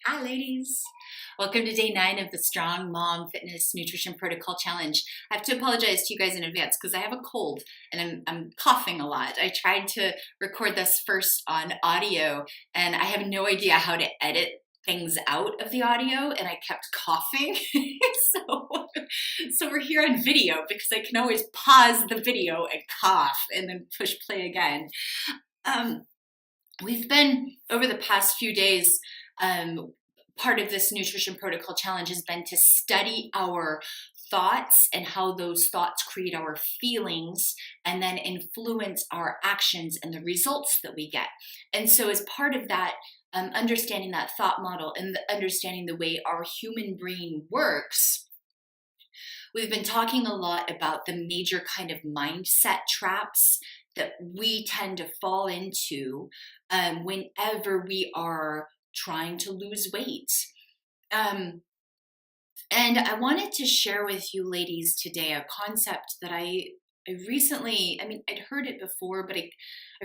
Hi, ladies. Welcome to day 9 of the Strong Mom Fitness Nutrition Protocol Challenge. I have to apologize to you guys in advance because I have a cold and I'm coughing a lot. I tried to record this first on audio and I have no idea how to edit things out of the audio and I kept coughing. so we're here on video because I can always pause the video and cough and then push play again. We've been, over the past few days, part of this nutrition protocol challenge has been to study our thoughts and how those thoughts create our feelings and then influence our actions and the results that we get. And so as part of that, understanding that thought model and understanding the way our human brain works, we've been talking a lot about the major kind of mindset traps that we tend to fall into whenever we are trying to lose weight. And I wanted to share with you ladies today a concept that I recently, I'd heard it before, but I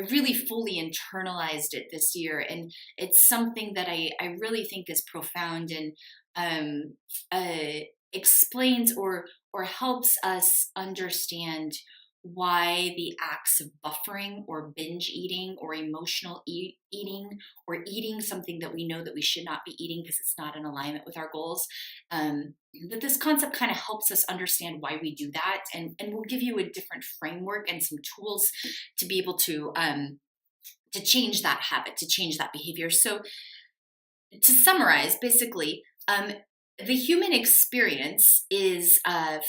really fully internalized it this year. And it's something that I really think is profound and explains or helps us understand why the acts of buffering or binge eating or emotional eating or eating something that we know that we should not be eating because it's not in alignment with our goals, that this concept kind of helps us understand why we do that, and we'll give you a different framework and some tools to be able to change that habit, to change that behavior. So to summarize, basically, the human experience is 50%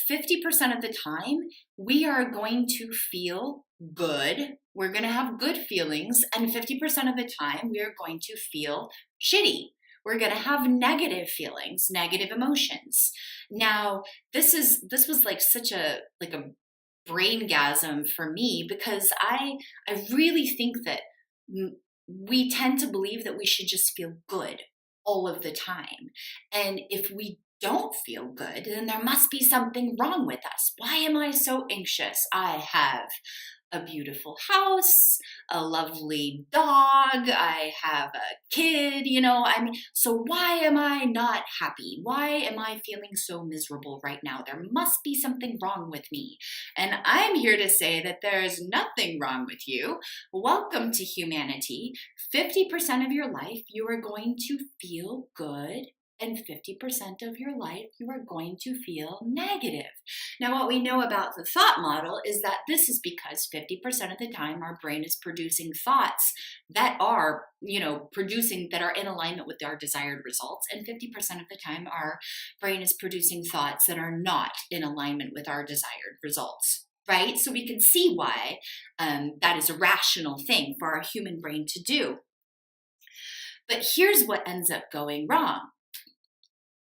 of the time, we are going to feel good. We're going to have good feelings. And 50% of the time, we are going to feel shitty. We're going to have negative feelings, negative emotions. Now, this was like such a braingasm for me because I really think that we tend to believe that we should just feel good all of the time. And if we don't feel good, then there must be something wrong with us. Why am I so anxious? I have a beautiful house, a lovely dog, I have a kid, so why am I not happy? Why am I feeling so miserable right now? There must be something wrong with me. And I'm here to say that there is nothing wrong with you. Welcome to humanity. 50% of your life, you are going to feel good. And 50% of your life, you are going to feel negative. Now, what we know about the thought model is that this is because 50% of the time our brain is producing thoughts that are, that are in alignment with our desired results. And 50% of the time our brain is producing thoughts that are not in alignment with our desired results. Right? So we can see why that is a rational thing for our human brain to do. But here's what ends up going wrong.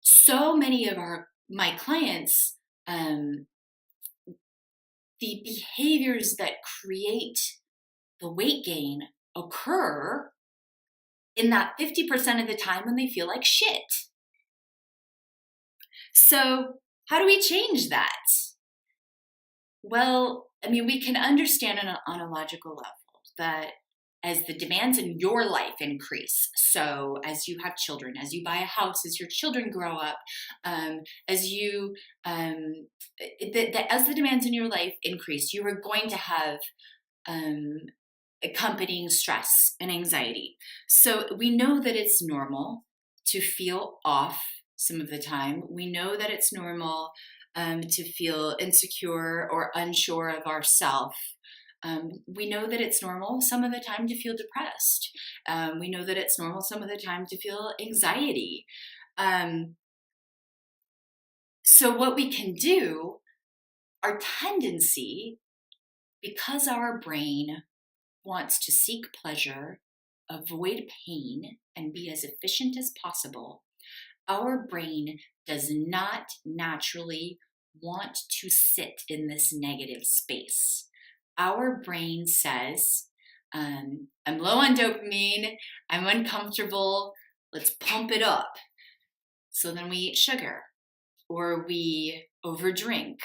So many of my clients, the behaviors that create the weight gain occur in that 50% of the time when they feel like shit. So how do we change that? Well, we can understand on a logical level that as the demands in your life increase, so as you have children, as you buy a house, as your children grow up, as the demands in your life increase, you are going to have accompanying stress and anxiety. So we know that it's normal to feel off some of the time. We know that it's normal to feel insecure or unsure of ourselves. We know that it's normal some of the time to feel depressed. We know that it's normal some of the time to feel anxiety. So what we can do, our tendency, because our brain wants to seek pleasure, avoid pain, and be as efficient as possible, our brain does not naturally want to sit in this negative space. Our brain says, I'm low on dopamine, I'm uncomfortable, let's pump it up. So then we eat sugar or we overdrink.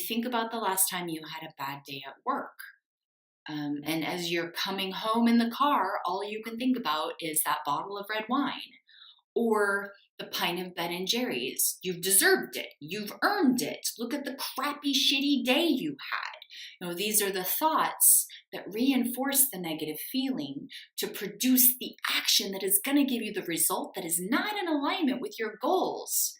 Think about the last time you had a bad day at work. And as you're coming home in the car, all you can think about is that bottle of red wine. Or the pint of Ben and Jerry's. You've deserved it. You've earned it. Look at the crappy, shitty day you had. These are the thoughts that reinforce the negative feeling to produce the action that is going to give you the result that is not in alignment with your goals.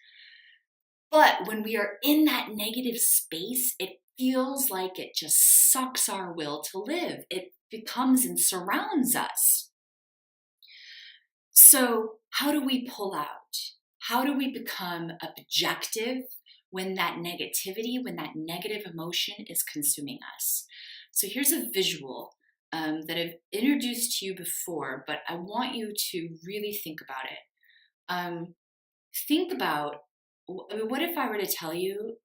But when we are in that negative space, it feels like it just sucks our will to live. It becomes and surrounds us. So how do we pull out? How do we become objective when that negativity, when that negative emotion is consuming us? So here's a visual that I've introduced to you before, but I want you to really think about it. Think about, what if I were to tell you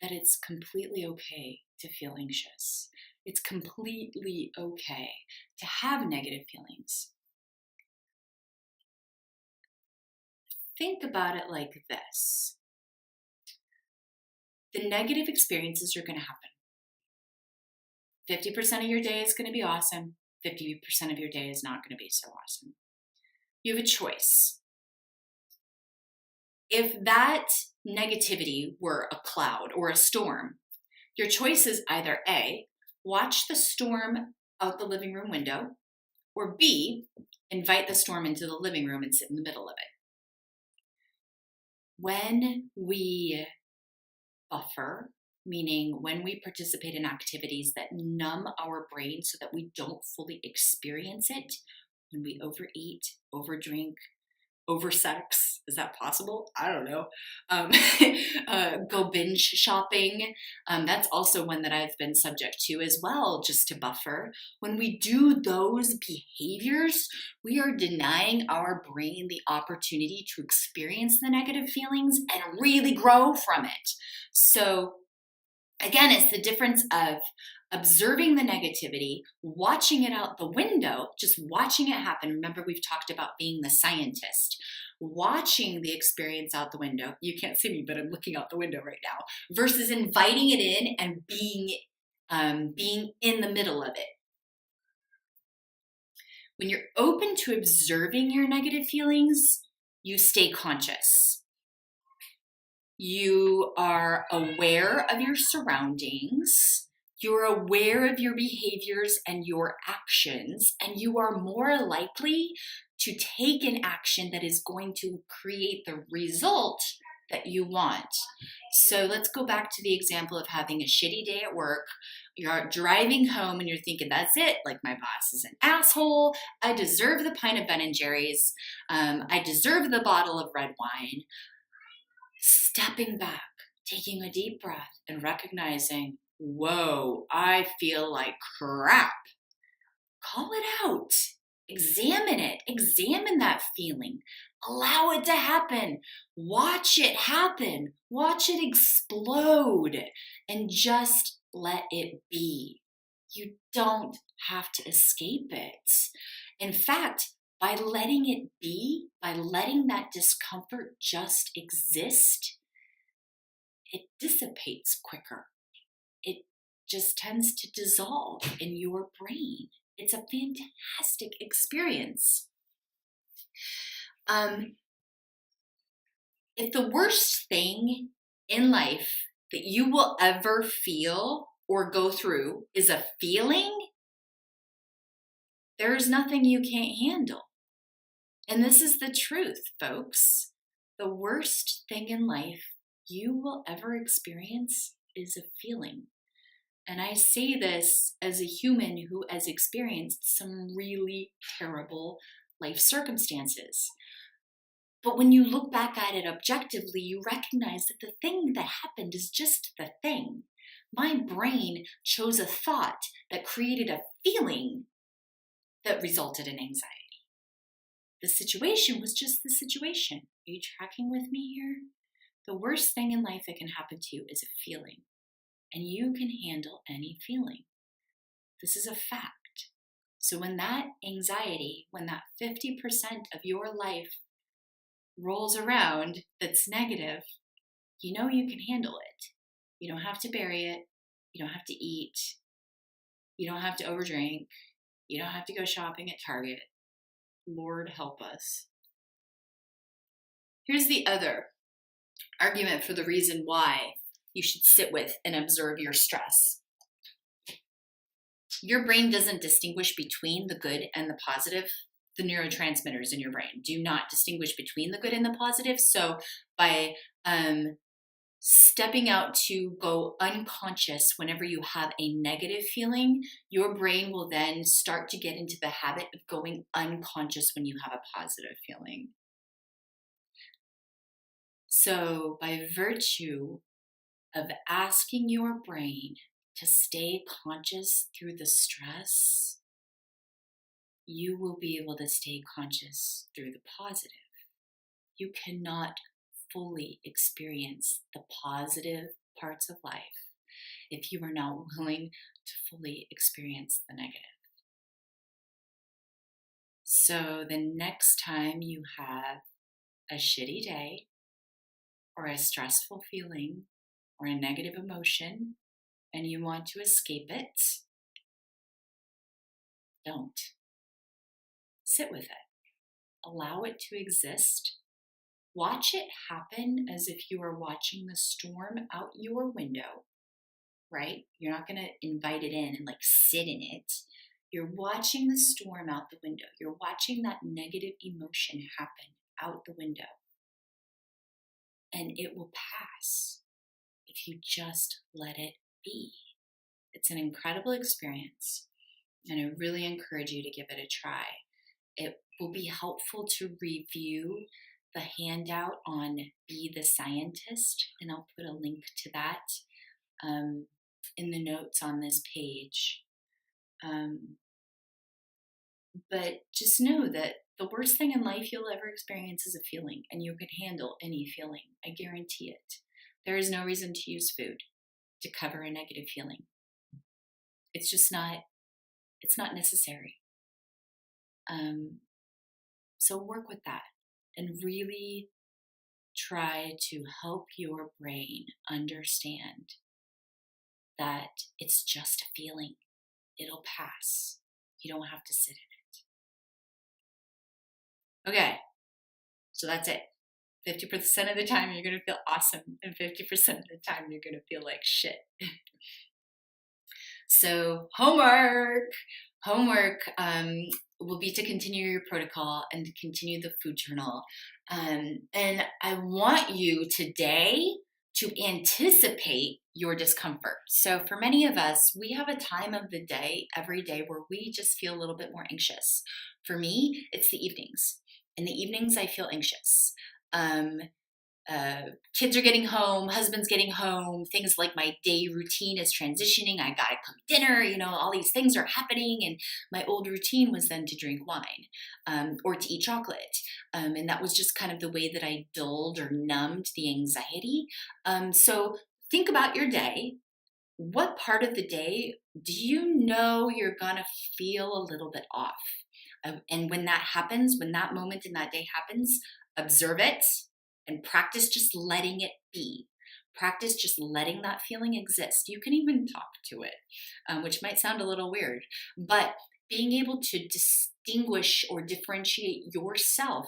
that it's completely okay to feel anxious? It's completely okay to have negative feelings. Think about it like this. The negative experiences are going to happen. 50% of your day is going to be awesome. 50% of your day is not going to be so awesome. You have a choice. If that negativity were a cloud or a storm, your choice is either A, watch the storm out the living room window, or B, invite the storm into the living room and sit in the middle of it. When we buffer, meaning when we participate in activities that numb our brain so that we don't fully experience it, when we overeat, overdrink, oversex, is that possible? I don't know. Go binge shopping. That's also one that I've been subject to as well, just to buffer. When we do those behaviors, we are denying our brain the opportunity to experience the negative feelings and really grow from it. So again, it's the difference of observing the negativity, watching it out the window, just watching it happen. Remember, we've talked about being the scientist, watching the experience out the window. You can't see me, but I'm looking out the window right now, versus inviting it in and being in the middle of it. When you're open to observing your negative feelings, you stay conscious. You are aware of your surroundings. You're aware of your behaviors and your actions, and you are more likely to take an action that is going to create the result that you want. So let's go back to the example of having a shitty day at work. You're driving home and you're thinking, that's it. Like, my boss is an asshole. I deserve the pint of Ben & Jerry's. I deserve the bottle of red wine. Stepping back, taking a deep breath and recognizing, whoa, I feel like crap. Call it out. Examine it. Examine that feeling. Allow it to happen. Watch it happen. Watch it explode. And just let it be. You don't have to escape it. In fact, by letting it be, by letting that discomfort just exist, it dissipates quicker. It just tends to dissolve in your brain. It's a fantastic experience. If the worst thing in life that you will ever feel or go through is a feeling, there is nothing you can't handle. And this is the truth, folks. The worst thing in life you will ever experience is a feeling. And I say this as a human who has experienced some really terrible life circumstances. But when you look back at it objectively, you recognize that the thing that happened is just the thing. My brain chose a thought that created a feeling that resulted in anxiety. The situation was just the situation. Are you tracking with me here? The worst thing in life that can happen to you is a feeling. And you can handle any feeling. This is a fact. So when that anxiety, when that 50% of your life rolls around that's negative, you know you can handle it. You don't have to bury it. You don't have to eat. You don't have to overdrink. You don't have to go shopping at Target. Lord help us. Here's the other argument for the reason why you should sit with and observe your stress. Your brain doesn't distinguish between the good and the positive. The neurotransmitters in your brain do not distinguish between the good and the positive. So by stepping out to go unconscious whenever you have a negative feeling, your brain will then start to get into the habit of going unconscious when you have a positive feeling. So by virtue of asking your brain to stay conscious through the stress, you will be able to stay conscious through the positive. You cannot fully experience the positive parts of life if you are not willing to fully experience the negative. So the next time you have a shitty day or a stressful feeling or a negative emotion and you want to escape it, don't. Sit with it. Allow it to exist. Watch it happen as if you were watching the storm out your window, right? You're not going to invite it in and like sit in it. You're watching the storm out the window. You're watching that negative emotion happen out the window. And it will pass if you just let it be. It's an incredible experience, and I really encourage you to give it a try. It will be helpful to review the handout on Be the Scientist, and I'll put a link to that in the notes on this page. But just know that the worst thing in life you'll ever experience is a feeling, and you can handle any feeling. I guarantee it. There is no reason to use food to cover a negative feeling. It's just not, it's not necessary. So work with that and really try to help your brain understand that it's just a feeling. It'll pass. You don't have to sit in it. Okay, so that's it. 50% of the time you're going to feel awesome, and 50% of the time you're going to feel like shit. So homework will be to continue your protocol and to continue the food journal. And I want you today to anticipate your discomfort. So for many of us, we have a time of the day, every day, where we just feel a little bit more anxious. For me, it's the evenings. In the evenings, I feel anxious. Kids are getting home, husband's getting home, things like my day routine is transitioning. I gotta cook dinner, all these things are happening. And my old routine was then to drink wine or to eat chocolate. And that was just kind of the way that I dulled or numbed the anxiety. So think about your day. What part of the day do you know you're gonna feel a little bit off? And when that happens, when that moment in that day happens, observe it. And practice just letting it be. Practice just letting that feeling exist. You can even talk to it, which might sound a little weird, but being able to distinguish or differentiate yourself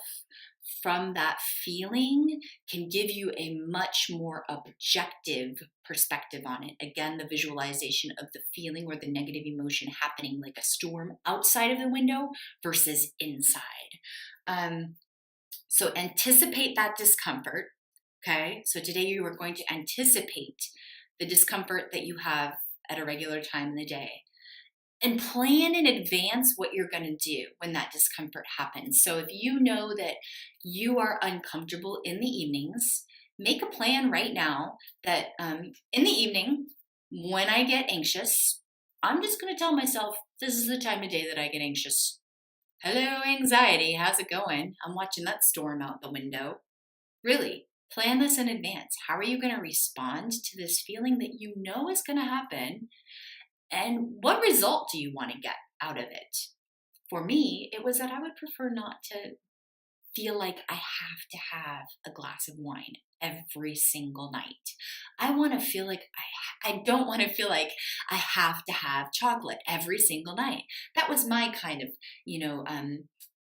from that feeling can give you a much more objective perspective on it. Again, the visualization of the feeling or the negative emotion happening like a storm outside of the window versus inside. So anticipate that discomfort, okay? So today you are going to anticipate the discomfort that you have at a regular time in the day. And plan in advance what you're going to do when that discomfort happens. So if you know that you are uncomfortable in the evenings, make a plan right now that in the evening, when I get anxious, I'm just going to tell myself, this is the time of day that I get anxious. Hello, anxiety. How's it going? I'm watching that storm out the window. Really, plan this in advance. How are you going to respond to this feeling that you know is going to happen? And what result do you want to get out of it? For me, it was that I would prefer not to feel like I have to have a glass of wine every single night. I want to feel like I don't want to feel like I have to have chocolate every single night. That was my kind of,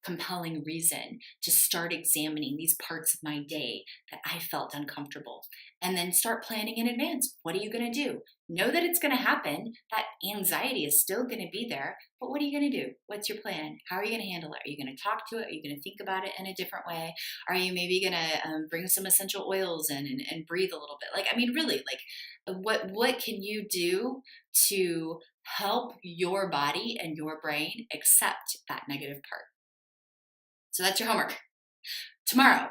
compelling reason to start examining these parts of my day that I felt uncomfortable. And then start planning in advance. What are you going to do? Know that it's going to happen. That anxiety is still going to be there. But what are you going to do? What's your plan? How are you going to handle it? Are you going to talk to it? Are you going to think about it in a different way? Are you maybe going to bring some essential oils in and breathe a little bit? Like, I mean, really, like, what can you do to help your body and your brain accept that negative part? So that's your homework. Tomorrow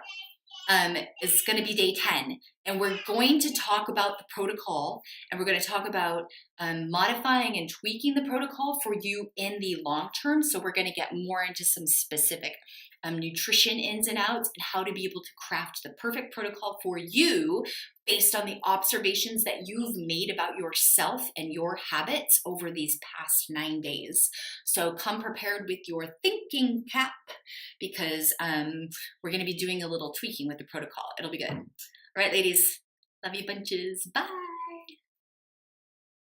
is going to be day 10, and we're going to talk about the protocol, and we're going to talk about modifying and tweaking the protocol for you in the long term. So we're going to get more into some specific nutrition ins and outs and how to be able to craft the perfect protocol for you based on the observations that you've made about yourself and your habits over these past 9 days. So come prepared with your thinking cap, because we're going to be doing a little tweaking with the protocol. It'll be good. All right, ladies. Love you bunches. Bye.